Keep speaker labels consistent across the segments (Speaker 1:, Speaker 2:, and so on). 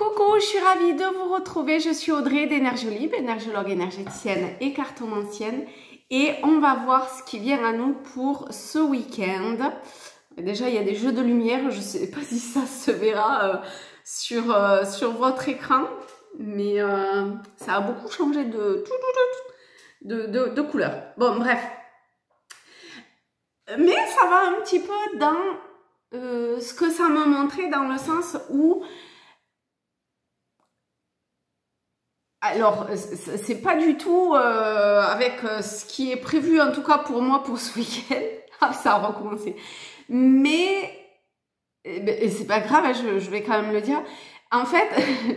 Speaker 1: Coucou, je suis ravie de vous retrouver. Je suis Audrey d'Énergiolib, énergiologue énergéticienne et cartomancienne. Et on va voir ce qui vient à nous pour ce week-end. Déjà, il y a des jeux de lumière. Je ne sais pas si ça se verra sur votre écran. Mais ça a beaucoup changé de couleur. Bon, bref. Mais ça va un petit peu dans ce que ça me montrait, dans le sens où... Alors, c'est pas du tout avec ce qui est prévu, en tout cas pour moi, pour ce week-end. Ah, ça a recommencé. Mais, c'est pas grave, je vais quand même le dire. En fait,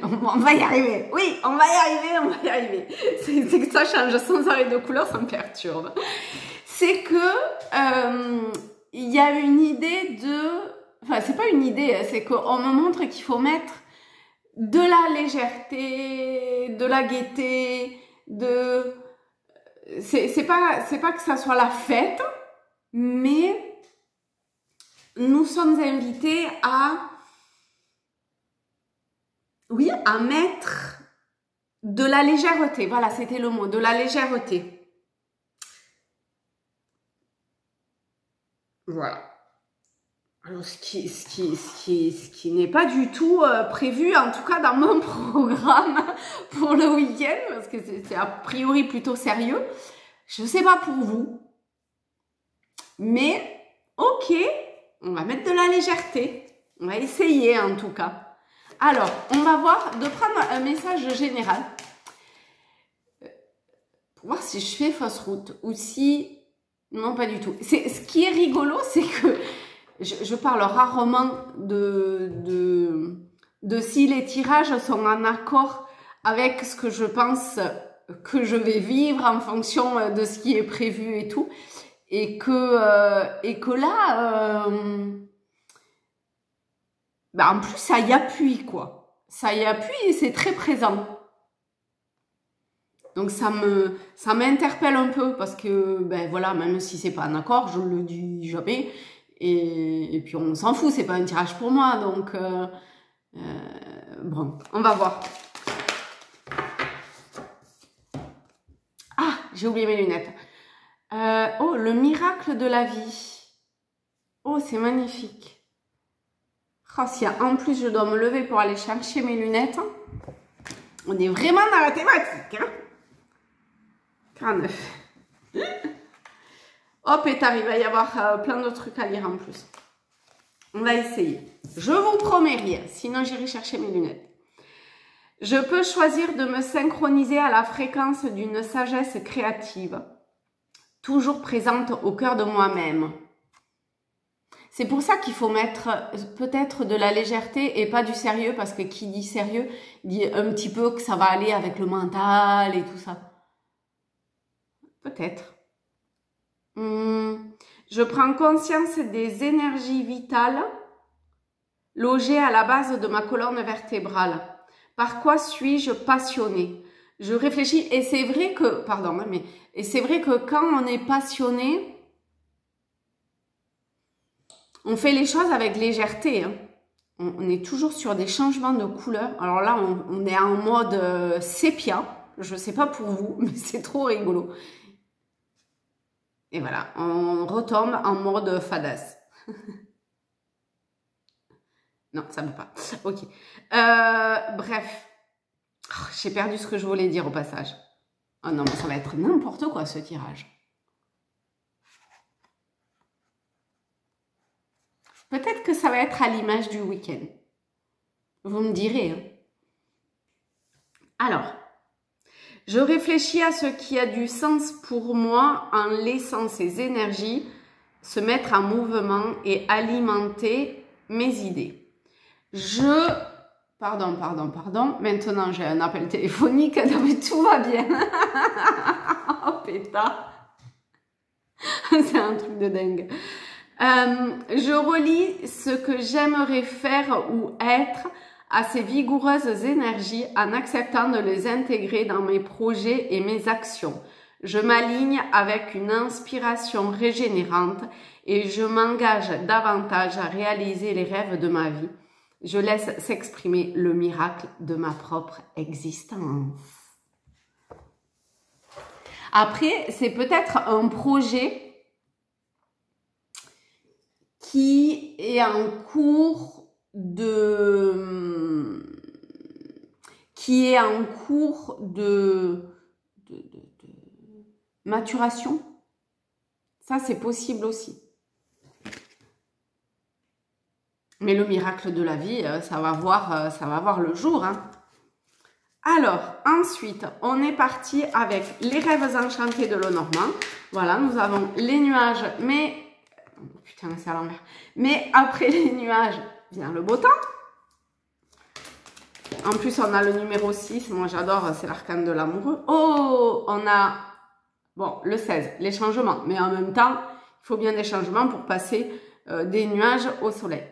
Speaker 1: on va y arriver. Oui, on va y arriver. C'est que ça change sans arrêt de couleur, ça me perturbe. C'est que il y a une idée de... Enfin, c'est pas une idée, c'est qu'on me montre qu'il faut mettre de la légèreté, de la gaieté, c'est pas que ça soit la fête, mais nous sommes invités à mettre de la légèreté. Voilà, c'était le mot, de la légèreté. Voilà. Alors, ce qui n'est pas du tout prévu, en tout cas dans mon programme pour le week-end, parce que c'est a priori plutôt sérieux. Je ne sais pas pour vous, mais ok, on va mettre de la légèreté. On va essayer en tout cas. Alors, on va voir, de prendre un message général, pour voir si je fais fausse route ou si... Non, pas du tout. Ce qui est rigolo, c'est que je parle rarement de si les tirages sont en accord avec ce que je pense que je vais vivre en fonction de ce qui est prévu et tout. Et que là, en plus, ça y appuie, quoi. Ça y appuie et c'est très présent. Donc ça m'interpelle un peu parce que, voilà, même si c'est pas un accord, je le dis jamais. Et puis on s'en fout, c'est pas un tirage pour moi, donc bon, on va voir. Ah, j'ai oublié mes lunettes. Oh, le miracle de la vie. Oh, c'est magnifique. Oh, si en plus je dois me lever pour aller chercher mes lunettes, on est vraiment dans la thématique, hein. 49. Hop, et il va y avoir plein de trucs à lire en plus. On va essayer. Je vous promets rien, sinon j'irai chercher mes lunettes. Je peux choisir de me synchroniser à la fréquence d'une sagesse créative, toujours présente au cœur de moi-même. C'est pour ça qu'il faut mettre peut-être de la légèreté et pas du sérieux, parce que qui dit sérieux dit un petit peu que ça va aller avec le mental et tout ça. Peut-être. Je prends conscience des énergies vitales logées à la base de ma colonne vertébrale. Par quoi suis-je passionnée? Je réfléchis et c'est vrai que, pardon, mais c'est vrai que quand on est passionné, on fait les choses avec légèreté, hein. On est toujours sur des changements de couleur. Alors là, on est en mode sépia. Je ne sais pas pour vous, mais c'est trop rigolo. Et voilà, on retombe en mode fadasse. Non, ça ne veut pas. Ok. Bref. Oh, j'ai perdu ce que je voulais dire au passage. Oh non, mais ça va être n'importe quoi ce tirage. Peut-être que ça va être à l'image du week-end. Vous me direz, hein. Alors, je réfléchis à ce qui a du sens pour moi en laissant ces énergies se mettre en mouvement et alimenter mes idées. Pardon. Maintenant, j'ai un appel téléphonique. Non, mais tout va bien. Oh, pétard. C'est un truc de dingue. Je relie ce que j'aimerais faire ou être à ces vigoureuses énergies en acceptant de les intégrer dans mes projets et mes actions. Je m'aligne avec une inspiration régénérante et je m'engage davantage à réaliser les rêves de ma vie. Je laisse s'exprimer le miracle de ma propre existence. Après, c'est peut-être un projet qui est en cours de maturation. Ça, c'est possible aussi. Mais le miracle de la vie, ça va voir le jour, hein. Alors, ensuite, on est parti avec les rêves enchantés de Lenormand. Voilà, nous avons les nuages, mais... Putain, c'est à l'envers. Mais après les nuages, vient le beau temps. En plus, on a le numéro 6. Moi, j'adore, c'est l'arcane de l'amoureux. Oh, on a... Bon, le 16, les changements. Mais en même temps, il faut bien des changements pour passer des nuages au soleil.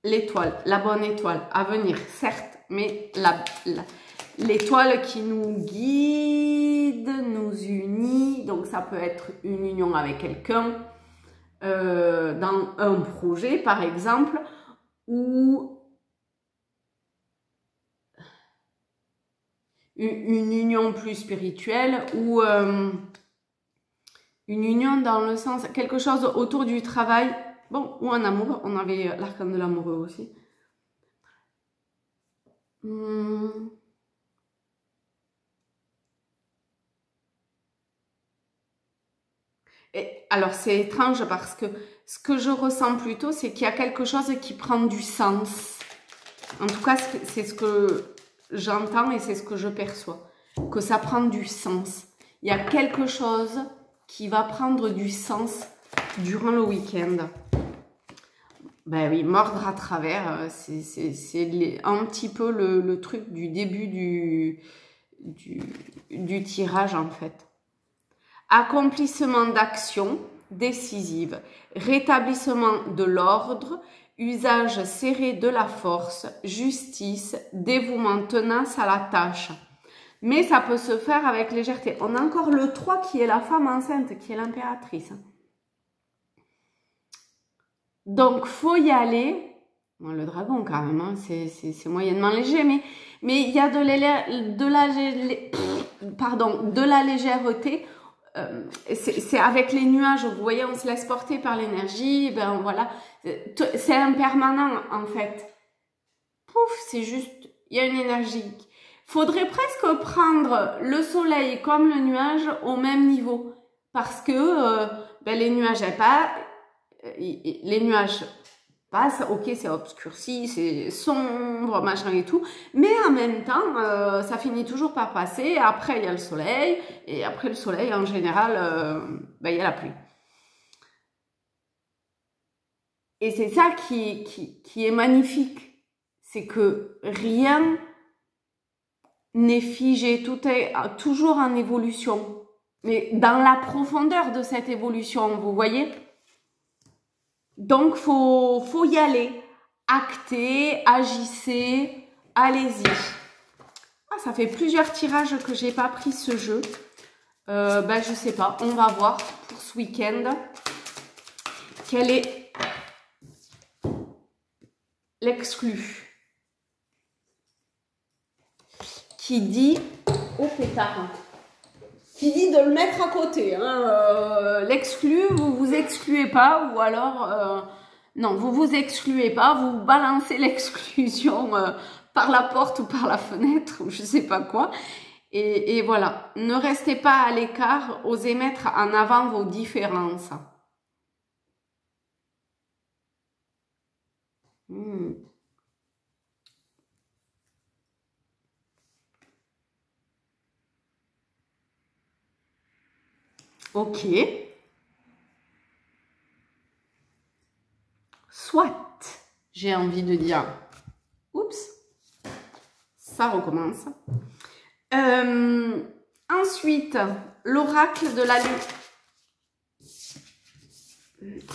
Speaker 1: L'étoile, la bonne étoile à venir, certes. Mais l'étoile qui nous guide, nous unit, donc ça peut être une union avec quelqu'un, dans un projet par exemple, ou une union plus spirituelle, ou une union dans le sens, quelque chose autour du travail, bon, ou en amour, on avait l'arcane de l'amoureux aussi. Et alors c'est étrange parce que ce que je ressens plutôt, c'est qu'il y a quelque chose qui prend du sens. En tout cas, c'est ce que j'entends et c'est ce que je perçois. Que ça prend du sens. Il y a quelque chose qui va prendre du sens durant le week-end. Ben oui, mordre à travers, c'est un petit peu le truc du début du tirage en fait. Accomplissement d'actions décisives, rétablissement de l'ordre, usage serré de la force, justice, dévouement, tenace à la tâche. Mais ça peut se faire avec légèreté. On a encore le 3 qui est la femme enceinte, qui est l'impératrice. Donc, faut y aller. Bon, le dragon, quand même, hein, c'est moyennement léger, mais il y a de la légèreté. C'est avec les nuages, vous voyez, on se laisse porter par l'énergie. Ben voilà, c'est impermanent en fait. Pouf, c'est juste, il y a une énergie. Faudrait presque prendre le soleil comme le nuage au même niveau, parce que ben, les nuages passent, ok, c'est obscurci, c'est sombre, machin et tout, mais en même temps, ça finit toujours par passer. Après, il y a le soleil, et après le soleil, en général, ben, il y a la pluie. Et c'est ça qui est magnifique, c'est que rien n'est figé, tout est toujours en évolution, mais dans la profondeur de cette évolution, vous voyez. Donc, faut y aller. Actez, agissez, allez-y. Ah, ça fait plusieurs tirages que j'ai pas pris ce jeu. Ben, je sais pas, on va voir pour ce week-end. Quel est l'exclu qui dit au pétard, qui dit de le mettre à côté. Hein, l'exclu, vous vous excluez pas, ou alors non, vous vous excluez pas, vous balancez l'exclusion par la porte ou par la fenêtre, ou je sais pas quoi. Et voilà, ne restez pas à l'écart, osez mettre en avant vos différences. Ok. Soit, j'ai envie de dire, oups, ça recommence. Ensuite, l'oracle de la lune.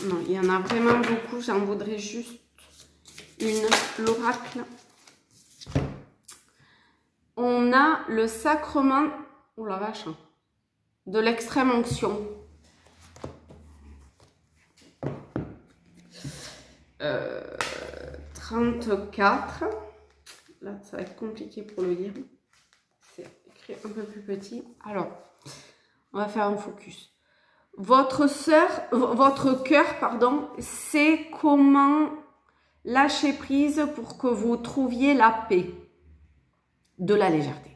Speaker 1: Non, il y en a vraiment beaucoup, j'en voudrais juste une. L'oracle. On a le sacrement, oh la vache, de l'extrême onction. 34. Là, ça va être compliqué pour le lire. C'est écrit un peu plus petit. Alors, on va faire un focus. Votre cœur, pardon, c'est comment lâcher prise pour que vous trouviez la paix, de la légèreté.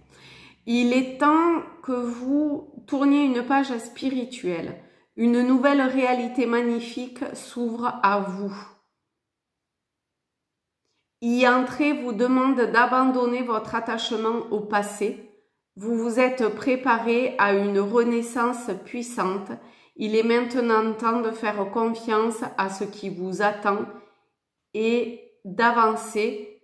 Speaker 1: Il est temps que vous tourniez une page spirituelle. Une nouvelle réalité magnifique s'ouvre à vous. Y entrer vous demande d'abandonner votre attachement au passé. Vous vous êtes préparé à une renaissance puissante. Il est maintenant temps de faire confiance à ce qui vous attend et d'avancer,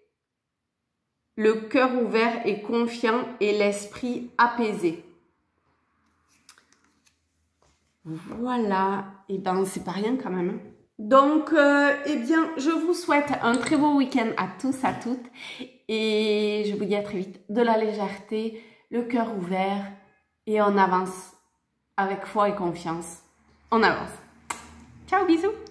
Speaker 1: le cœur ouvert et confiant et l'esprit apaisé. Voilà, et ben c'est pas rien quand même. Donc, eh bien, je vous souhaite un très beau week-end à tous, à toutes, et je vous dis à très vite. De la légèreté, le cœur ouvert, et on avance avec foi et confiance. On avance. Ciao, bisous.